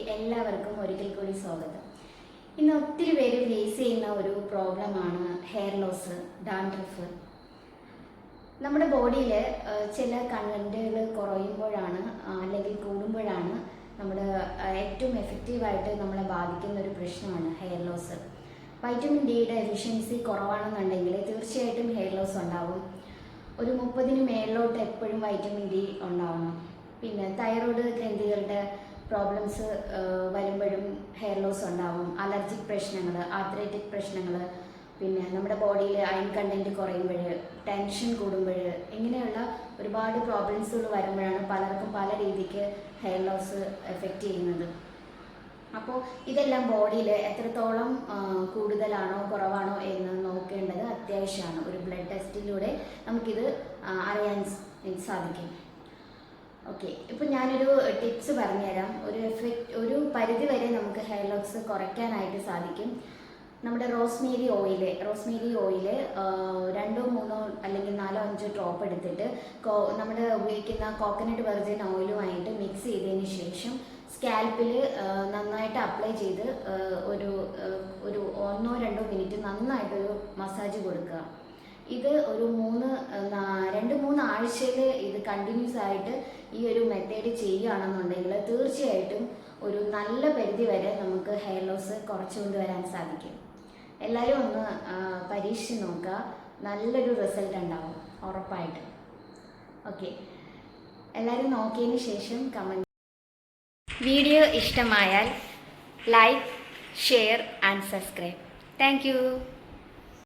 എല്ലാവർക്കും ഒരിക്കൽ കൂടി സ്വാഗതം. ഇന്ന് ഒത്തിരി പേര് ഫേസ് ചെയ്യുന്ന ഒരു പ്രോബ്ലമാണ് ഹെയർ ലോസ്, ഡാൻഡ്രഫ്. നമ്മുടെ ബോഡിയിൽ ചില കണ്ടന്റുകൾ കുറയുമ്പോഴാണ് അല്ലെങ്കിൽ കൂടുമ്പോഴാണ് നമ്മുടെ ഏറ്റവും എഫക്റ്റീവായിട്ട് നമ്മളെ ബാധിക്കുന്ന ഒരു പ്രശ്നമാണ് ഹെയർ ലോസ്. വൈറ്റമിൻ ഡിയുടെ എഫിഷ്യൻസി കുറവാണെന്നുണ്ടെങ്കിൽ തീർച്ചയായിട്ടും ഹെയർ ലോസ് ഉണ്ടാവും. ഒരു 30-ന് മേളിലോട്ട് എപ്പോഴും വൈറ്റമിൻ ഡി ഉണ്ടാവണം. പിന്നെ തൈറോയ്ഡ് ഗ്രന്ഥികളുടെ പ്രോബ്ലംസ് വരുമ്പോഴും ഹെയർ ലോസ് ഉണ്ടാവും. അലർജിക് പ്രശ്നങ്ങൾ, ആർത്രൈറ്റിക് പ്രശ്നങ്ങൾ, പിന്നെ നമ്മുടെ ബോഡിയിൽ അയൺ കണ്ടൻറ്റ് കുറയുമ്പോൾ, ടെൻഷൻ കൂടുമ്പോൾ, ഇങ്ങനെയുള്ള ഒരുപാട് പ്രോബ്ലംസുകൾ വരുമ്പോഴാണ് പലർക്കും പല രീതിക്ക് ഹെയർ ലോസ് എഫക്റ്റ് ചെയ്യുന്നത്. അപ്പോൾ ഇതെല്ലാം ബോഡിയിൽ എത്രത്തോളം കൂടുതലാണോ കുറവാണോ എന്ന് നോക്കേണ്ടത് അത്യാവശ്യമാണ്. ഒരു ബ്ലഡ് ടെസ്റ്റിലൂടെ നമുക്കിത് അറിയാൻ സാധിക്കും. ഓക്കെ, ഇപ്പം ഞാനൊരു ടിപ്സ് പറഞ്ഞുതരാം. ഒരു പരിധി വരെ നമുക്ക് ഹെയർ ലോസ് കുറയ്ക്കാനായിട്ട് സാധിക്കും. നമ്മുടെ റോസ്മേരി ഓയിൽ 2-3 അല്ലെങ്കിൽ 4-5 ഡ്രോപ്പ് എടുത്തിട്ട് നമ്മൾ ഉപയോഗിക്കുന്ന കോക്കനട്ട് വെർജിൻ ഓയിലുമായിട്ട് മിക്സ് ചെയ്തതിന് ശേഷം സ്കാൽപ്പിൽ നന്നായിട്ട് അപ്ലൈ ചെയ്ത് ഒരു 1-2 മിനിറ്റ് നന്നായിട്ടൊരു മസാജ് കൊടുക്കുക. ഇത് ഒരു 2-3 ആഴ്ചയിൽ ഇത് കണ്ടിന്യൂസ് ആയിട്ട് ഈ ഒരു മെത്തേഡ് ചെയ്യുകയാണെന്നുണ്ടെങ്കിൽ തീർച്ചയായിട്ടും ഒരു നല്ല പരിധി വരെ നമുക്ക് ഹെയർ ലോസ് കുറച്ചു കൊണ്ടുവരാൻ സാധിക്കും. എല്ലാവരും ഒന്ന് പരീക്ഷിച്ച് നോക്കുക. നല്ലൊരു റിസൾട്ട് ഉണ്ടാവും ഉറപ്പായിട്ട്. ഓക്കെ, എല്ലാവരും നോക്കിയതിന് ശേഷം കമൻറ്റ്. വീഡിയോ ഇഷ്ടമായാൽ like, share and subscribe. Thank you.